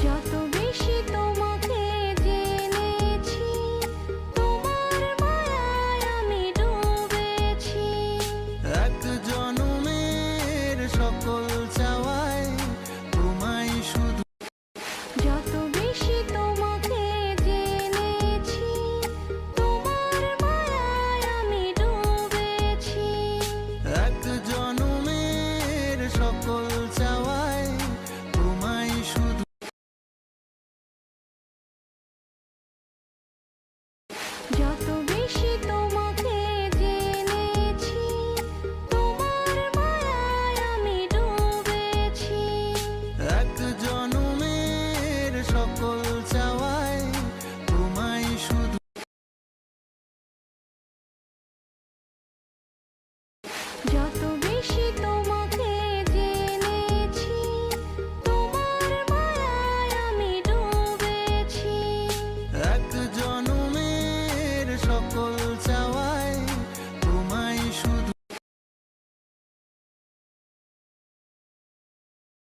যত বেশি তোমাকে জেনেছি, তোমার মায়ায় আমি ডুবেছি। এক জনমের সকল চাওয়ায় তোমায় শুধু। যত বেশি তোমাকে জেনেছি, তোমার মায়ায় আমি ডুবেছি। এক জনমের সকল চাওয়ায় তোমায় শুধু। যত বেশি তোমাকে জেনেছি, তোমার মায়ায় আমি ডুবেছি। এক জনমের সকল চাওয়ায় তোমায় শুধু। যত বেশি তোমাকে জেনেছি, তোমার মায়ায় আমি ডুবেছি। এক জনমের সকল চাওয়ায়